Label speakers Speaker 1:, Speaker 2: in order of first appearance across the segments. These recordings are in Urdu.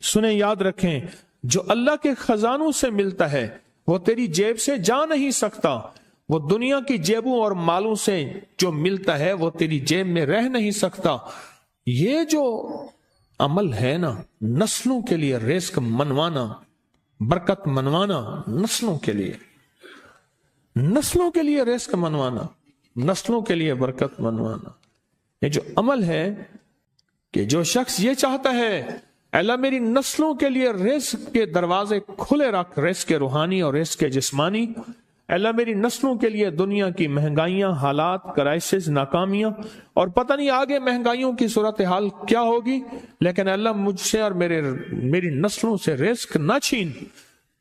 Speaker 1: سنیں، یاد رکھیں، جو اللہ کے خزانوں سے ملتا ہے وہ تیری جیب سے جا نہیں سکتا، وہ دنیا کی جیبوں اور مالوں سے جو ملتا ہے وہ تیری جیب میں رہ نہیں سکتا۔ یہ جو عمل ہے نا، نسلوں کے لیے رزق منوانا، برکت منوانا، نسلوں کے لیے رزق منوانا، نسلوں کے لیے برکت منوانا، یہ جو عمل ہے کہ جو شخص یہ چاہتا ہے اللہ میری نسلوں کے لیے رزق کے دروازے کھلے رکھ، رزق کے روحانی اور رزق کے جسمانی، اللہ میری نسلوں کے لیے دنیا کی مہنگائیاں، حالات، کرائسس، ناکامیاں، اور پتہ نہیں آگے مہنگائیوں کی صورتحال کیا ہوگی، لیکن اللہ مجھ سے اور میری نسلوں سے رزق نہ چھین،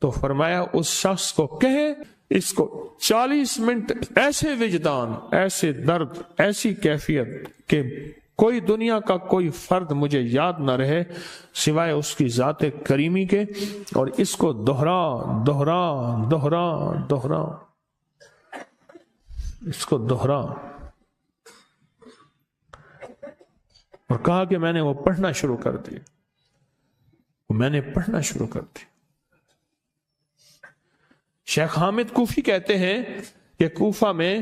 Speaker 1: تو فرمایا اس شخص کو کہے اس کو 40 منٹ ایسے وجدان، ایسے درد، ایسی کیفیت کہ کوئی دنیا کا کوئی فرد مجھے یاد نہ رہے سوائے اس کی ذات کریمی کے، اور اس کو دوہرا دوہرا دوہرا دوہرا، اس کو دوہرا، اور کہا کہ میں نے وہ پڑھنا شروع کر دی، شیخ حامد کوفی کہتے ہیں کہ کوفہ میں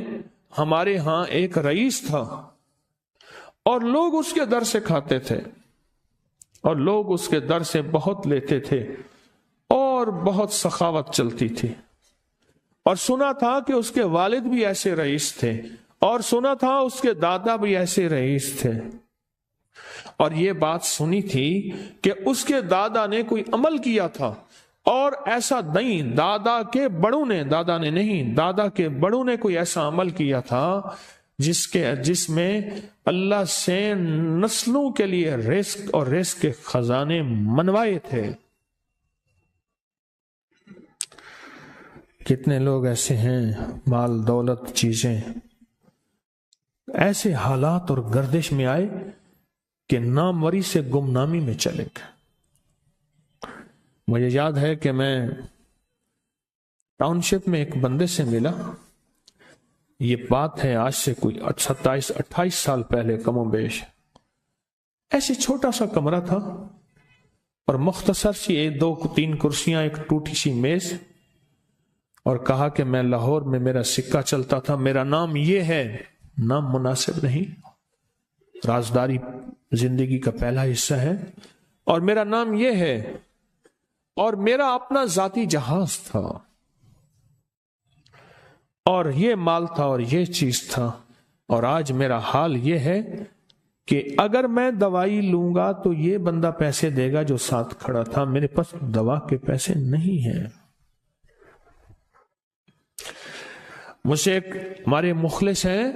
Speaker 1: ہمارے ہاں ایک رئیس تھا اور لوگ اس کے در سے کھاتے تھے اور لوگ اس کے در سے بہت لیتے تھے اور بہت سخاوت چلتی تھی، اور سنا تھا کہ اس کے والد بھی ایسے رئیس تھے، اور سنا تھا اس کے دادا بھی ایسے رئیس تھے، اور یہ بات سنی تھی کہ اس کے دادا نے کوئی عمل کیا تھا، اور ایسا نہیں، دادا کے بڑوں نے کوئی ایسا عمل کیا تھا جس میں اللہ سے نسلوں کے لیے رزق اور رزق کے خزانے منوائے تھے۔ کتنے لوگ ایسے ہیں، مال دولت چیزیں، ایسے حالات اور گردش میں آئے کہ ناموری سے گمنامی میں چلے گئے۔ مجھے یاد ہے کہ میں ٹاؤن شپ میں ایک بندے سے ملا، یہ بات ہے آج سے کوئی 27-28 سال پہلے کم و بیش، ایسے چھوٹا سا کمرہ تھا اور مختصر سی 2-3 کرسیاں، ایک ٹوٹی سی میز، اور کہا کہ میں لاہور میں میرا سکہ چلتا تھا، میرا نام یہ ہے، نام مناسب نہیں، رازداری زندگی کا پہلا حصہ ہے، اور میرا نام یہ ہے، اور میرا اپنا ذاتی جہاز تھا، اور یہ مال تھا اور یہ چیز تھا، اور آج میرا حال یہ ہے کہ اگر میں دوائی لوں گا تو یہ بندہ پیسے دے گا جو ساتھ کھڑا تھا، میرے پاس دوا کے پیسے نہیں ہیں۔ مجھ سے ایک ہمارے مخلص ہیں،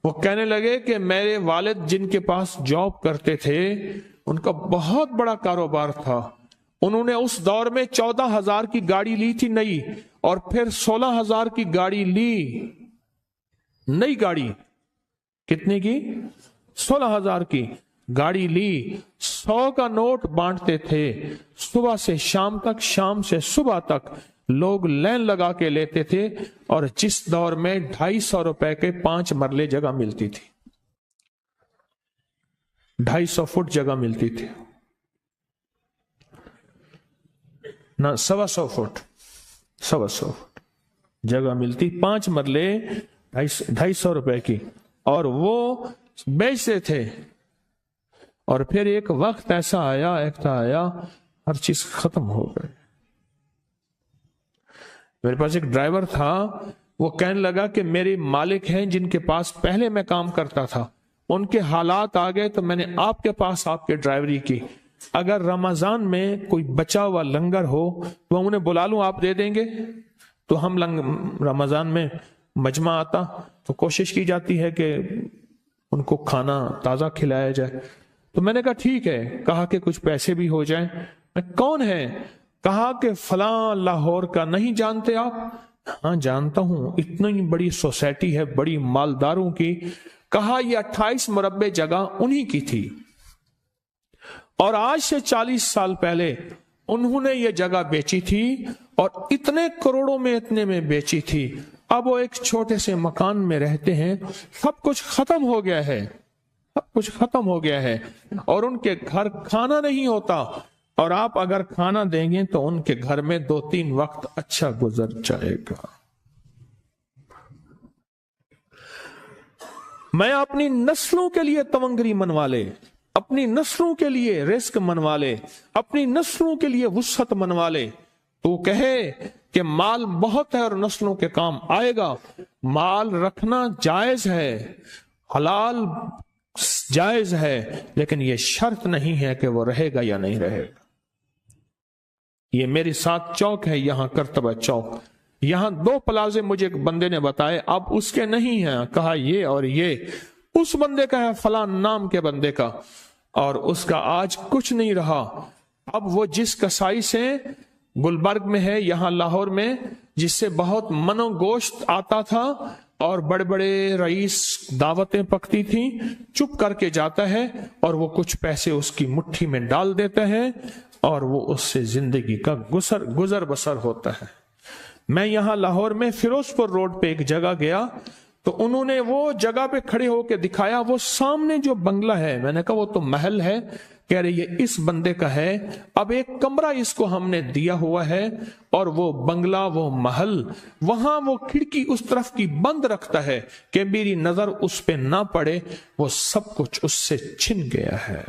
Speaker 1: وہ کہنے لگے کہ میرے والد جن کے پاس جاب کرتے تھے ان کا بہت بڑا کاروبار تھا، انہوں نے اس دور میں 14,000 کی گاڑی لی تھی نئی، اور پھر 16,000 کی گاڑی لی، نئی گاڑی، کتنے کی؟ 16,000 کی گاڑی لی، 100 کا نوٹ بانٹتے تھے، صبح سے شام تک، شام سے صبح تک لوگ لین لگا کے لیتے تھے، اور جس دور میں 250 روپے کے 5 مرلے جگہ ملتی تھی، 250 فٹ جگہ ملتی تھی، نہ 125 فٹ، 125 فٹ جگہ ملتی، 5 مرلے 250 روپے کی، اور وہ بیچتے تھے۔ اور پھر ایک وقت ایسا آیا ہر چیز ختم ہو گئی۔ میرے پاس ایک ڈرائیور تھا، وہ کہنے لگا کہ میرے مالک ہیں جن کے پاس پہلے میں کام کرتا تھا، ان کے حالات آ گئے تو میں نے آپ کے پاس آپ کے ڈرائیوری کی، اگر رمضان میں کوئی بچا ہوا لنگر ہو تو انہیں بلا لوں، آپ دے دیں گے؟ تو ہم رمضان میں مجمع آتا تو کوشش کی جاتی ہے کہ ان کو کھانا تازہ کھلایا جائے، تو میں نے کہا ٹھیک ہے، کہا کہ کچھ پیسے بھی ہو جائیں۔ میں کون ہے؟ کہا کہ فلاں لاہور کا، نہیں جانتے آپ؟ ہاں جانتا ہوں، اتنی بڑی سوسائٹی ہے، بڑی مالداروں کی۔ کہا یہ 28 مربع جگہ انہی کی تھی، اور آج سے 40 سال پہلے انہوں نے یہ جگہ بیچی تھی، اور اتنے کروڑوں میں اتنے میں بیچی تھی۔ اب وہ ایک چھوٹے سے مکان میں رہتے ہیں، سب کچھ ختم ہو گیا ہے، سب کچھ ختم ہو گیا ہے، اور ان کے گھر کھانا نہیں ہوتا، اور آپ اگر کھانا دیں گے تو ان کے گھر میں 2-3 وقت اچھا گزر جائے گا. میں اپنی نسلوں کے لیے تونگری منوا لے، اپنی نسلوں کے لیے رزق منوا لے، اپنی نسلوں کے لیے وسعت منوا لے. تو کہے کہ مال بہت ہے اور نسلوں کے کام آئے گا. مال رکھنا جائز ہے، حلال جائز ہے، لیکن یہ شرط نہیں ہے کہ وہ رہے گا یا نہیں رہے گا. یہ میری ساتھ چوک ہے، یہاں کرتبہ چوک، یہاں 2 پلازے مجھے ایک بندے نے بتائے، اب اس کے نہیں ہیں. کہا یہ اور یہ اس بندے کا ہے، فلاں نام کے بندے کا، اور اس کا آج کچھ نہیں رہا. اب وہ جس کسائی سے گلبرگ میں ہے، یہاں لاہور میں، جس سے بہت منو گوشت آتا تھا اور بڑے بڑے رئیس دعوتیں پکتی تھیں، چپ کر کے جاتا ہے اور وہ کچھ پیسے اس کی مٹھی میں ڈال دیتا ہے اور وہ اس سے زندگی کا گزر بسر ہوتا ہے. میں یہاں لاہور میں فیروز پور روڈ پہ ایک جگہ گیا تو انہوں نے وہ جگہ پہ کھڑے ہو کے دکھایا، وہ سامنے جو بنگلہ ہے، میں نے کہا وہ تو محل ہے. کہہ رہے یہ اس بندے کا ہے، اب ایک کمرہ اس کو ہم نے دیا ہوا ہے اور وہ بنگلہ، وہ محل، وہاں وہ کھڑکی اس طرف کی بند رکھتا ہے کہ میری نظر اس پہ نہ پڑے. وہ سب کچھ اس سے چھن گیا ہے.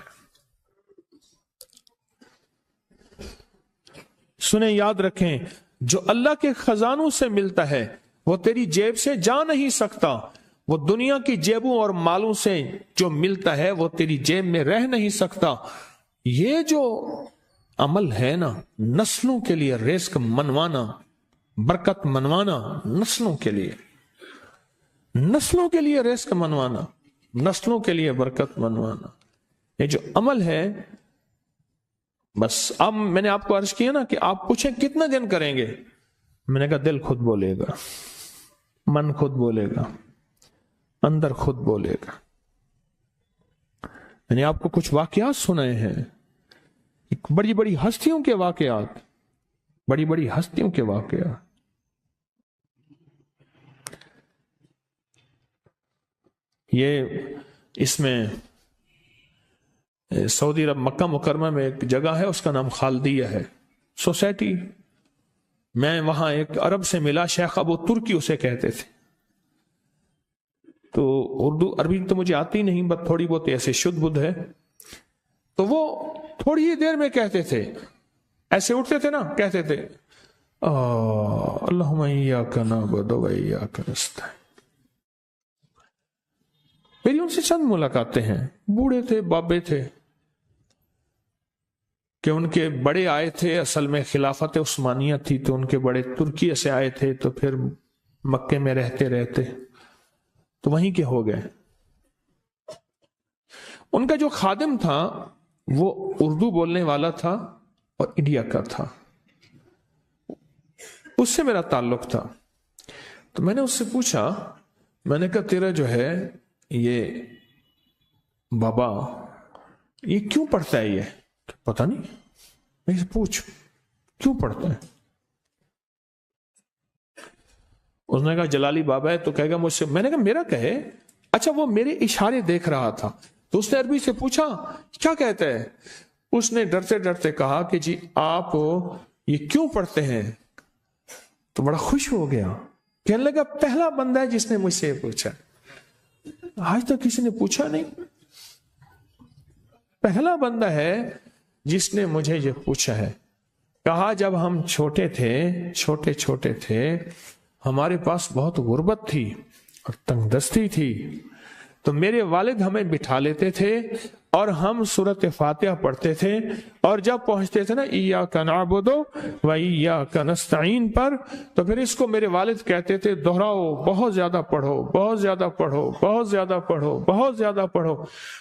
Speaker 1: سنیں، یاد رکھیں، جو اللہ کے خزانوں سے ملتا ہے وہ تیری جیب سے جا نہیں سکتا. وہ دنیا کی جیبوں اور مالوں سے جو ملتا ہے وہ تیری جیب میں رہ نہیں سکتا. یہ جو عمل ہے نا، نسلوں کے لیے رزق منوانا، برکت منوانا، نسلوں کے لیے رزق منوانا، نسلوں کے لیے برکت منوانا، یہ جو عمل ہے، بس اب میں نے آپ کو عرض کیا نا کہ آپ پوچھیں کتنا دن کریں گے. میں نے کہا دل خود بولے گا، من خود بولے گا، اندر خود بولے گا. میں نے آپ کو کچھ واقعات سنائے ہیں، بڑی بڑی ہستیوں کے واقعات، بڑی بڑی ہستیوں کے واقعات. یہ اس میں سعودی عرب مکہ مکرمہ میں ایک جگہ ہے، اس کا نام خالدیہ ہے، سوسائٹی. میں وہاں ایک عرب سے ملا، شیخ ابو ترکی اسے کہتے تھے. تو اردو عربی تو مجھے آتی نہیں، بس تھوڑی بہت ایسے شدھ بدھ ہے. تو وہ تھوڑی ہی دیر میں کہتے تھے، ایسے اٹھتے تھے نا، کہتے تھے اللہم ایاک نعبد و ایاک نستعین. میری ان سے چند ملاقاتیں ہیں. بوڑھے تھے، بابے تھے، کہ ان کے بڑے آئے تھے، اصل میں خلافت عثمانیہ تھی تو ان کے بڑے ترکیہ سے آئے تھے، تو پھر مکے میں رہتے تو وہیں کے ہو گئے. ان کا جو خادم تھا وہ اردو بولنے والا تھا اور انڈیا کا تھا، اس سے میرا تعلق تھا. تو میں نے اس سے پوچھا، میں نے کہا تیرا جو ہے یہ بابا یہ کیوں پڑھتا ہے؟ یہ پتہ نہیں. میں سے پوچھ کیوں پڑھتا ہے؟ اس نے کہا جلالی بابا ہے تو کہے گا مجھ سے. میں نے کہا میرا کہے. اچھا وہ میرے اشارے دیکھ رہا تھا تو اس نے عربی سے پوچھا کیا کہتا ہے؟ اس نے ڈرتے ڈرتے کہا کہ جی آپ یہ کیوں پڑھتے ہیں؟ تو بڑا خوش ہو گیا، کہنے لگا پہلا بندہ ہے جس نے مجھ سے پوچھا، آج تک کسی نے پوچھا نہیں. پہلا بندہ ہے جس نے مجھے یہ پوچھا ہے. کہا جب ہم چھوٹے تھے ہمارے پاس بہت غربت تھی اور تنگ دستی تھی، تو میرے والد ہمیں بٹھا لیتے تھے اور ہم سورۃ فاتحہ پڑھتے تھے، اور جب پہنچتے تھے نا ایاک نعبد و ایاک نستعین پر، تو پھر اس کو میرے والد کہتے تھے دہراؤ، بہت زیادہ پڑھو، بہت زیادہ پڑھو، بہت زیادہ پڑھو، بہت زیادہ پڑھو.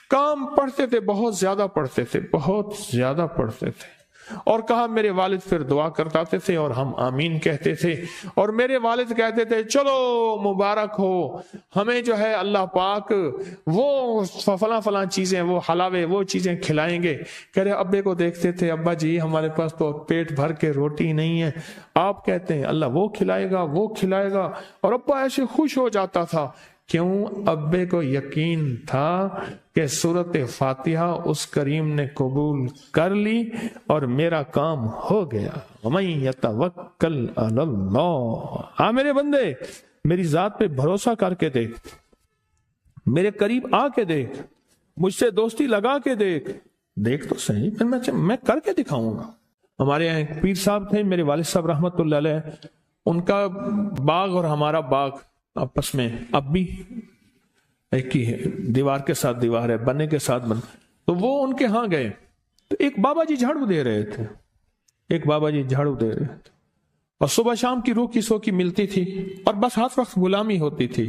Speaker 1: کام پڑھتے تھے، بہت زیادہ پڑھتے تھے، بہت زیادہ پڑھتے تھے. اور کہا میرے والد پھر دعا کرتے تھے اور ہم آمین کہتے تھے، اور میرے والد کہتے تھے چلو مبارک ہو، ہمیں جو ہے اللہ پاک وہ فلاں چیزیں، وہ حلاوے، وہ چیزیں کھلائیں گے. کہہ رہے ابے کو دیکھتے تھے، ابا جی ہمارے پاس تو پیٹ بھر کے روٹی نہیں ہے، آپ کہتے ہیں اللہ وہ کھلائے گا، وہ کھلائے گا. اور ابا ایسے خوش ہو جاتا تھا کیوں؟ ابے کو یقین تھا کہ سورت فاتحہ اس کریم نے قبول کر لی اور میرا کام ہو گیا۔ وَمَن يَتَوَكَّلْ عَلَى اللَّهِ، ہاں میرے بندے میری ذات پہ بھروسہ کر کے دیکھ، میرے قریب آ کے دیکھ، مجھ سے دوستی لگا کے دیکھ تو صحیح، پھر میں کر کے دکھاؤں گا۔ ہمارے یہاں ایک پیر صاحب تھے، میرے والد صاحب رحمت اللہ علیہ، ان کا باغ اور ہمارا باغ آپس میں اب بھی ایک ہی ہے، دیوار کے ساتھ دیوار ہے، بنے کے ساتھ بن۔ تو وہ ان کے ہاں گئے تو ایک بابا جی جھاڑو دے رہے تھے، اور صبح شام کی روکی سوکی ملتی تھی، اور بس ہر وقت غلامی ہوتی تھی،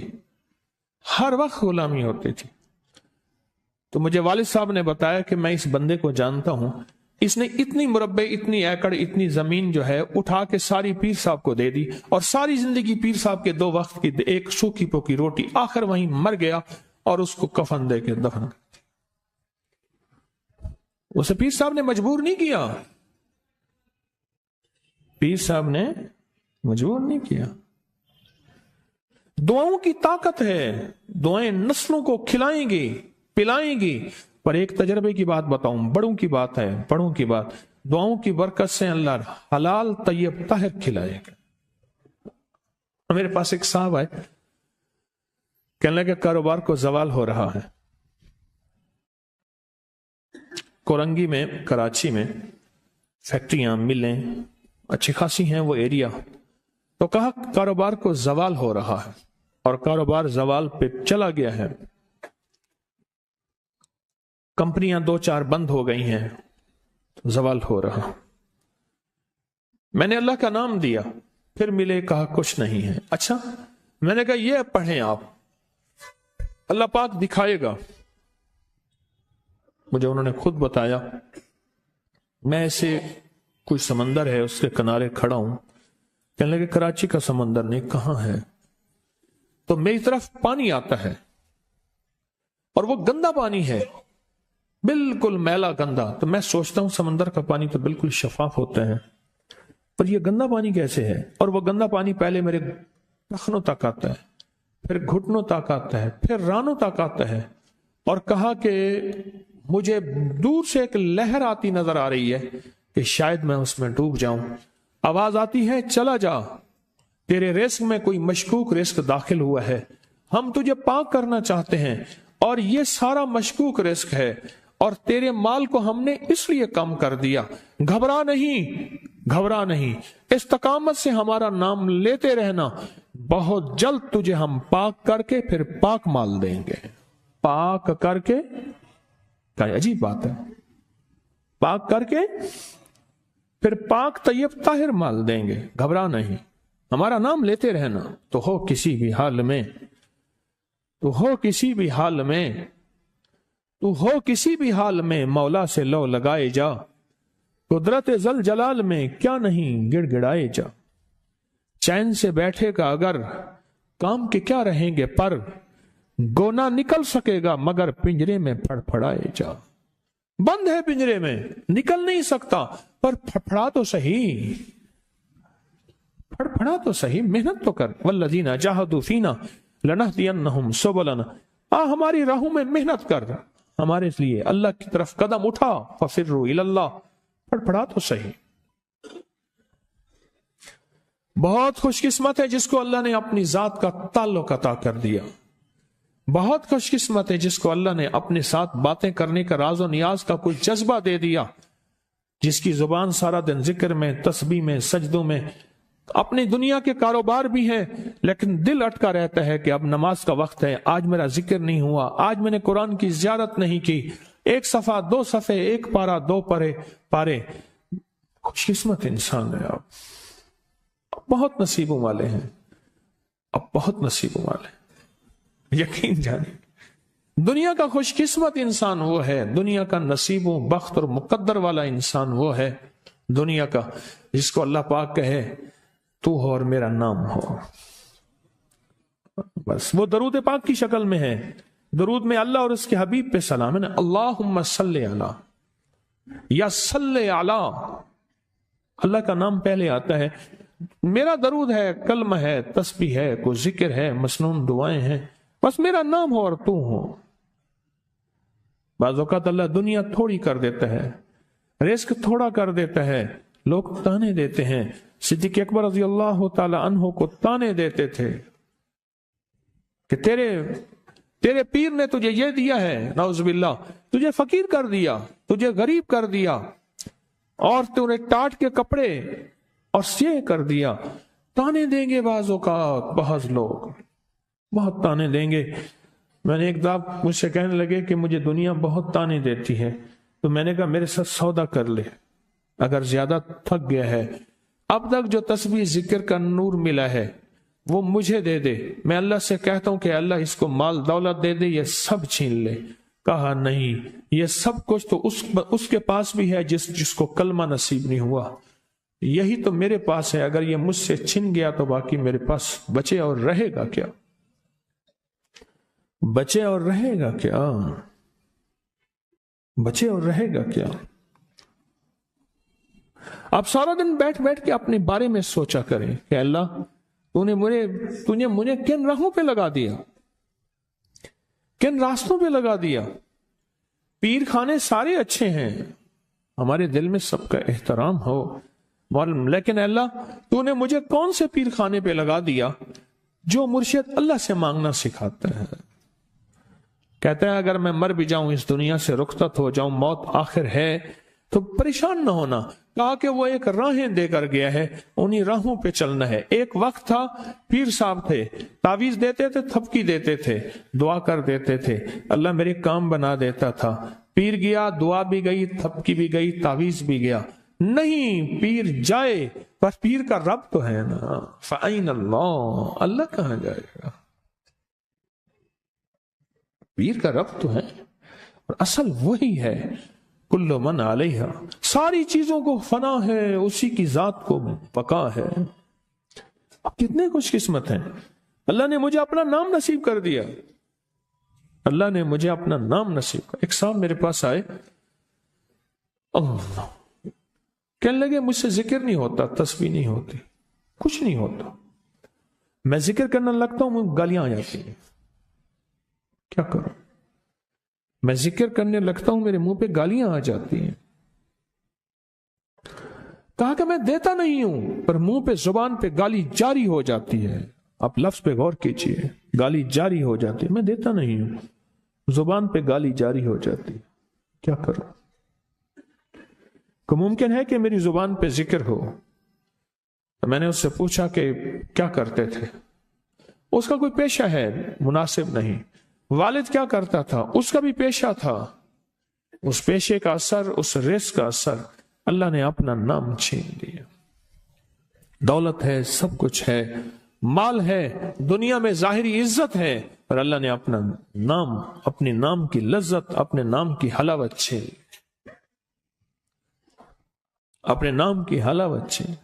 Speaker 1: تو مجھے والد صاحب نے بتایا کہ میں اس بندے کو جانتا ہوں، اس نے اتنی مربع، اتنی ایکڑ، اتنی زمین جو ہے اٹھا کے ساری پیر صاحب کو دے دی، اور ساری زندگی پیر صاحب کے 2 وقت کی ایک سوکھی پوکی روٹی، آخر وہیں مر گیا اور اس کو کفن دے کے دفن کر دیا۔ اسے پیر صاحب نے مجبور نہیں کیا، دعاؤں کی طاقت ہے، دعائیں نسلوں کو کھلائیں گی، پلائیں گی۔ پر ایک تجربے کی بات بتاؤں، بڑوں کی بات، دعاؤں کی برکت سے اللہ حلال طیب طاہر کھلائے گا۔ میرے پاس ایک صاحب آئے، کہنے لگے کاروبار کو زوال ہو رہا ہے۔ کورنگی میں، کراچی میں فیکٹریاں، ملیں اچھی خاصی ہیں وہ ایریا، تو کہا کاروبار کو زوال ہو رہا ہے، اور کاروبار زوال پہ چلا گیا ہے، کمپنیاں 2-4 بند ہو گئی ہیں، زوال ہو رہا۔ میں نے اللہ کا نام دیا، پھر ملے، کہا کچھ نہیں ہے۔ اچھا، میں نے کہا یہ پڑھیں آپ، اللہ پاک دکھائے گا۔ مجھے انہوں نے خود بتایا، میں ایسے کوئی سمندر ہے اس کے کنارے کھڑا ہوں، کہنے لگے کراچی کا سمندر نہیں، کہاں ہے؟ تو میری طرف پانی آتا ہے، اور وہ گندا پانی ہے، بالکل میلا گندا۔ تو میں سوچتا ہوں سمندر کا پانی تو بالکل شفاف ہوتا ہے، پر یہ گندا پانی کیسے ہے؟ اور وہ گندا پانی پہلے میرے ٹخنوں تک آتا ہے، پھر گھٹنوں تک آتا ہے، پھر رانوں تک آتا ہے، اور کہا کہ مجھے دور سے ایک لہر آتی نظر آ رہی ہے کہ شاید میں اس میں ڈوب جاؤں۔ آواز آتی ہے چلا جا، تیرے رزق میں کوئی مشکوک رزق داخل ہوا ہے، ہم تجھے پاک کرنا چاہتے ہیں، اور یہ سارا مشکوک رزق ہے، اور تیرے مال کو ہم نے اس لیے کم کر دیا۔ گھبرا نہیں، استقامت سے ہمارا نام لیتے رہنا، بہت جلد تجھے ہم پاک کر کے پھر پاک مال دیں گے۔ پاک کر کے، کیا عجیب بات ہے، پاک کر کے پھر پاک طیب طاہر مال دیں گے۔ گھبرا نہیں، ہمارا نام لیتے رہنا، تو ہو کسی بھی حال میں، مولا سے لو لگائے جا، قدرت ذل جلال میں کیا نہیں گڑ گڑائے جا۔ چین سے بیٹھے گا اگر، کام کے کیا رہیں گے پر، گونا نکل سکے گا مگر پنجرے میں پھڑ پھڑائے جا۔ بند ہے پنجرے میں، نکل نہیں سکتا، پر پھڑا تو صحیح، محنت تو کر۔ والذین جاہدوا فینا لنہدینہم سبلنا، ہماری راہوں میں محنت کر، ہمارے لیے اللہ کی طرف قدم اٹھا۔ ففروا الی اللہ، پھڑا تو صحیح۔ بہت خوش قسمت ہے جس کو اللہ نے اپنی ذات کا تعلق عطا کر دیا، بہت خوش قسمت ہے جس کو اللہ نے اپنے ساتھ باتیں کرنے کا راز و نیاز کا کوئی جذبہ دے دیا، جس کی زبان سارا دن ذکر میں، تسبیح میں، سجدوں میں، اپنی دنیا کے کاروبار بھی ہے، لیکن دل اٹکا رہتا ہے کہ اب نماز کا وقت ہے، آج میرا ذکر نہیں ہوا، آج میں نے قرآن کی زیارت نہیں کی، 1 صفحہ 2 صفحے، 1 پارہ 2 پارے۔ خوش قسمت انسان ہے۔ اب بہت نصیبوں والے ہیں، یقین جانے۔ دنیا کا خوش قسمت انسان وہ ہے، دنیا کا نصیبوں، بخت اور مقدر والا انسان وہ ہے، دنیا کا جس کو اللہ پاک کہے تو ہو اور میرا نام ہو، بس وہ درود پاک کی شکل میں ہے۔ درود میں اللہ اور اس کے حبیب پہ سلام ہے نا، اللہم صلی علی یا صلی علی، اللہ کا نام پہلے آتا ہے۔ میرا درود ہے، کلمہ ہے، تسبیح ہے، کوئی ذکر ہے، مسنون دعائیں ہیں، بس میرا نام ہو اور تو ہو. بعض اوقات اللہ دنیا تھوڑی کر دیتا ہے، رزق تھوڑا کر دیتا ہے، لوگ تانے دیتے ہیں. صدیق اکبر رضی اللہ تعالی عنہ کو تانے دیتے تھے کہ تیرے پیر نے تجھے یہ دیا ہے، نعوذ باللہ، تجھے فقیر کر دیا، تجھے غریب کر دیا، اور تُونے ٹاٹ کے کپڑے اور یہ کر دیا. تانے دیں گے بعض اوقات، بعض لوگ بہت تانے دیں گے. میں نے ایک دفعہ مجھ سے کہنے لگے کہ مجھے دنیا بہت تانے دیتی ہے، تو میں نے کہا میرے ساتھ سودا کر لے، اگر زیادہ تھک گیا ہے، اب تک جو تسبیح ذکر کا نور ملا ہے وہ مجھے دے دے، میں اللہ سے کہتا ہوں کہ اللہ اس کو مال دولت دے دے، یہ سب چھین لے. کہا نہیں، یہ سب کچھ تو اس کے پاس بھی ہے جس کو کلمہ نصیب نہیں ہوا، یہی تو میرے پاس ہے، اگر یہ مجھ سے چھن گیا تو باقی میرے پاس بچے اور رہے گا کیا؟ بچے اور رہے گا کیا؟ بچے اور رہے گا کیا؟ آپ سارا دن بیٹھ کے اپنے بارے میں سوچا کریں کہ اللہ تو نے مجھے کن راہوں پہ لگا دیا، کن راستوں پہ لگا دیا. پیر خانے سارے اچھے ہیں، ہمارے دل میں سب کا احترام ہو، لیکن اللہ تو نے مجھے کون سے پیر خانے پہ لگا دیا جو مرشد اللہ سے مانگنا سکھاتا ہے. کہتا ہے اگر میں مر بھی جاؤں، اس دنیا سے رخصت ہو جاؤں، موت آخر ہے، تو پریشان نہ ہونا. کہا کہ وہ ایک راہیں دے کر گیا ہے، انہی راہوں پہ چلنا ہے. ایک وقت تھا پیر صاحب تھے، تعویذ دیتے تھے، تھپکی دیتے تھے، دعا کر دیتے تھے، اللہ میرے کام بنا دیتا تھا. پیر گیا، دعا بھی گئی، تھپکی بھی گئی، تعویذ بھی گیا. نہیں، پیر جائے پر پیر کا رب تو ہے نا. فَأَيْنَ اللَّهُ، اللہ کہاں جائے گا؟ پیر کا رب تو ہے، اور اصل وہی ہے. کل من علیہا، ساری چیزوں کو فنا ہے، اسی کی ذات کو بقا ہے. اب کتنے خوش قسمت ہیں، اللہ نے مجھے اپنا نام نصیب کر دیا. اللہ نے مجھے اپنا نام نصیب کر. ایک صاحب میرے پاس آئے، اللہ کہنے لگے مجھ سے ذکر نہیں ہوتا، تسبیح نہیں ہوتی، کچھ نہیں ہوتا. میں ذکر کرنا لگتا ہوں مجھے گالیاں آ جاتی ہیں، کیا کروں؟ میں ذکر کرنے لگتا ہوں میرے منہ پہ گالیاں آ جاتی ہیں. کہا کہ میں دیتا نہیں ہوں، پر منہ پہ زبان پہ گالی جاری ہو جاتی ہے. آپ لفظ پہ غور کیجئے، گالی جاری ہو جاتی ہے. میں دیتا نہیں ہوں، زبان پہ گالی جاری ہو جاتی ہے، کیا کروں؟ کہ ممکن ہے کہ میری زبان پہ ذکر ہو. تو میں نے اس سے پوچھا کہ کیا کرتے تھے؟ اس کا کوئی پیشہ ہے مناسب نہیں. والد کیا کرتا تھا؟ اس کا بھی پیشہ تھا. اس پیشے کا اثر، اس رزق کا اثر، اللہ نے اپنا نام چھین لیا. دولت ہے، سب کچھ ہے، مال ہے، دنیا میں ظاہری عزت ہے، پر اللہ نے اپنا نام، اپنے نام کی لذت، اپنے نام کی حلاوت چھین لی. اپنے نام کی حلاوت چھین.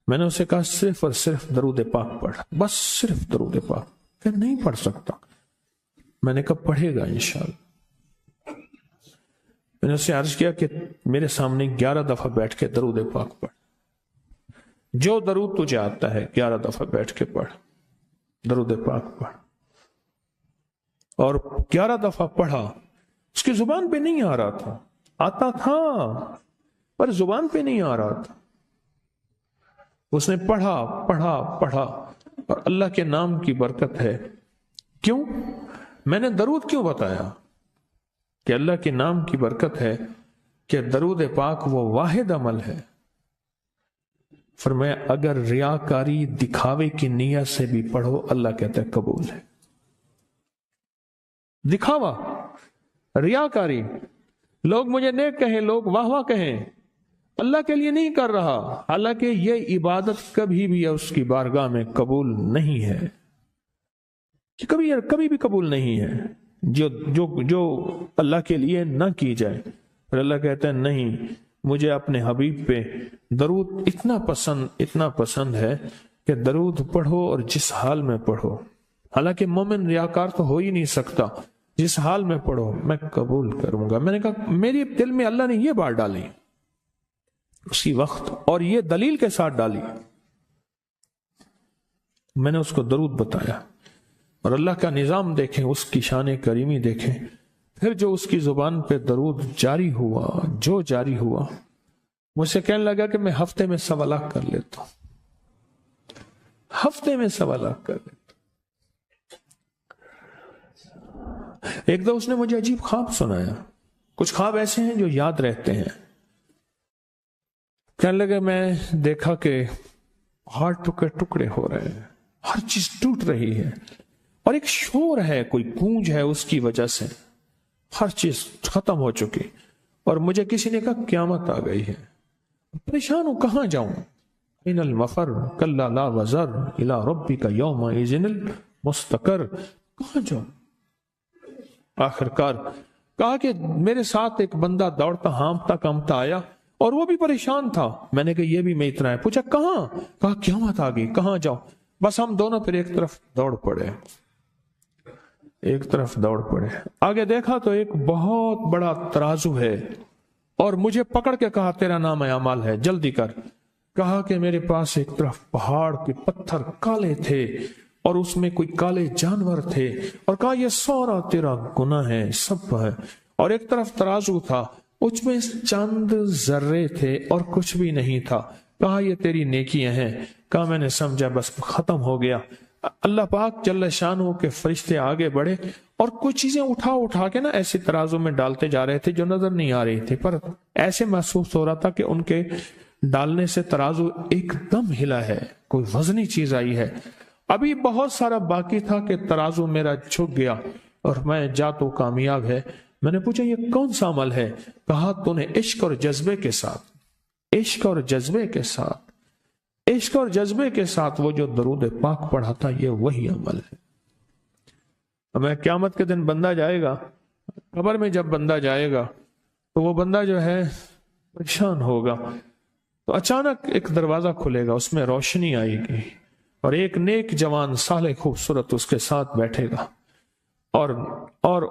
Speaker 1: میں نے اسے کہا صرف اور صرف درود پاک پڑھ، بس صرف درود پاک. کہ نہیں پڑھ سکتا. میں نے کہا پڑھے گا انشاءاللہ. میں نے اسے عرض کیا کہ میرے سامنے 11 دفعہ بیٹھ کے درود پاک پڑھ، جو درود تجھے آتا ہے 11 دفعہ بیٹھ کے پڑھ، درود پاک پڑھ. اور 11 دفعہ پڑھا. اس کی زبان پہ نہیں آ رہا تھا، آتا تھا پر زبان پہ نہیں آ رہا تھا. اس نے پڑھا پڑھا پڑھا، اور اللہ کے نام کی برکت ہے. کیوں؟ میں نے درود کیوں بتایا کہ اللہ کے نام کی برکت ہے کہ درود پاک وہ واحد عمل ہے. فرمایا اگر ریاکاری، دکھاوے کی نیت سے بھی پڑھو، اللہ کہتا ہے قبول ہے. دکھاوا، ریاکاری، لوگ مجھے نیک کہیں، لوگ واہ واہ کہیں، اللہ کے لیے نہیں کر رہا، حالانکہ یہ عبادت کبھی بھی اس کی بارگاہ میں قبول نہیں ہے، کبھی بھی قبول نہیں ہے جو اللہ کے لیے نہ کی جائے. اور اللہ کہتا ہے نہیں، مجھے اپنے حبیب پہ درود اتنا پسند ہے کہ درود پڑھو اور جس حال میں پڑھو. حالانکہ مومن ریاکار تو ہو ہی نہیں سکتا، جس حال میں پڑھو میں قبول کروں گا. میں نے کہا میری دل میں اللہ نے یہ بات ڈالی اسی وقت، اور یہ دلیل کے ساتھ ڈالی. میں نے اس کو درود بتایا. اور اللہ کا نظام دیکھیں، اس کی شان کریمی دیکھیں. پھر جو اس کی زبان پہ درود جاری ہوا، جو جاری ہوا، مجھ سے کہنے لگا کہ میں ہفتے میں 1.25 لاکھ کر لیتا ہوں، ہفتے میں 1.25 لاکھ کر لیتا ہوں. ایک دو اس نے مجھے عجیب خواب سنایا. کچھ خواب ایسے ہیں جو یاد رہتے ہیں. کہنے لگا میں دیکھا کہ پہاڑ ٹکڑے ٹکڑے ہو رہے ہیں، ہر چیز ٹوٹ رہی ہے، اور ایک شور ہے، کوئی گونج ہے، اس کی وجہ سے ہر چیز ختم ہو چکی. اور مجھے کسی نے کہا قیامت آ گئی ہے. پریشان ہوں، کہاں جاؤں؟ ان المفر کلا لا وزر الی ربک یومئذ المستقر. کہاں جاؤں؟ آخر کار کہا کہ میرے ساتھ ایک بندہ دوڑتا ہامتا کامتا آیا، اور وہ بھی پریشان تھا. میں نے کہا یہ بھی میں اتنا ہے. پوچھا کہاں؟ کہا قیامت آ گئی، کہاں جاؤں؟ بس ہم دونوں پھر ایک طرف دوڑ پڑے، ایک طرف دوڑ پڑے. آگے دیکھا تو ایک بہت بڑا ترازو ہے، اور مجھے پکڑ کے کہا تیرا نام اعمال ہے، جلدی کر. کہا کہ میرے پاس ایک طرف پہاڑ کے پتھر کالے تھے، اور اس میں کوئی کالے جانور تھے، اور کہا یہ سارا تیرا گناہ ہے، سب ہے. اور ایک طرف ترازو تھا، اس میں چند ذرے تھے اور کچھ بھی نہیں تھا. کہا یہ تیری نیکیاں ہیں. کہا میں نے سمجھا بس ختم ہو گیا. اللہ پاک جل شانہ کے فرشتے آگے بڑھے اور کچھ چیزیں اٹھا اٹھا کے نا ایسے ترازو میں ڈالتے جا رہے تھے جو نظر نہیں آ رہی تھی، پر ایسے محسوس ہو رہا تھا کہ ان کے ڈالنے سے ترازو ایک دم ہلا ہے، کوئی وزنی چیز آئی ہے. ابھی بہت سارا باقی تھا کہ ترازو میرا جھک گیا اور میں جا تو کامیاب ہے. میں نے پوچھا یہ کون سا عمل ہے؟ کہا تو نے عشق اور جذبے کے ساتھ، عشق اور جذبے کے ساتھ، عشق اور جذبے کے ساتھ وہ جو درود پاک پڑھا تھا، یہ وہی عمل ہے. ہمیں قیامت کے دن بندہ جائے گا قبر میں، جب بندہ جائے گا تو وہ بندہ جو ہے پریشان ہوگا. تو اچانک ایک دروازہ کھلے گا، اس میں روشنی آئے گی، اور ایک نیک جوان صالح خوبصورت اس کے ساتھ بیٹھے گا، اور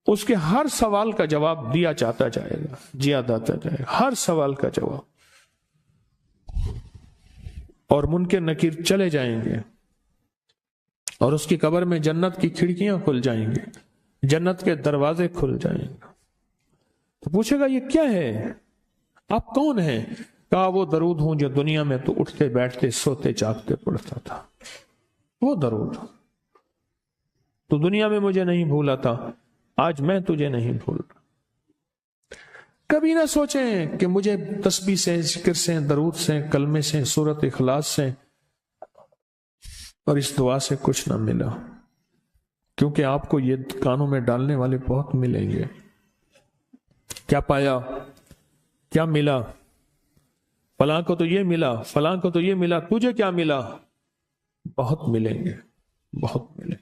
Speaker 1: اس کے ہر سوال کا جواب دیا جاتا جائے گا، جیا جاتا جائے گا، ہر سوال کا جواب. اور منکر نکیر چلے جائیں گے، اور اس کی قبر میں جنت کی کھڑکیاں کھل جائیں گے، جنت کے دروازے کھل جائیں گے. تو پوچھے گا یہ کیا ہے؟ آپ کون ہیں؟ کہا وہ درود ہوں جو دنیا میں تو اٹھتے بیٹھتے سوتے جاگتے پڑھتا تھا. وہ درود تو دنیا میں مجھے نہیں بھولا تھا، آج میں تجھے نہیں بھول رہا. کبھی نہ سوچیں کہ مجھے تسبیح سے، ذکر سے، درود سے، کلمے سے، سورت اخلاص سے اور اس دعا سے کچھ نہ ملا، کیونکہ آپ کو یہ کانوں میں ڈالنے والے بہت ملیں گے. کیا پایا؟ کیا ملا؟ فلاں کو تو یہ ملا، فلاں کو تو یہ ملا، تجھے کیا ملا؟ بہت ملیں گے، بہت ملیں گے.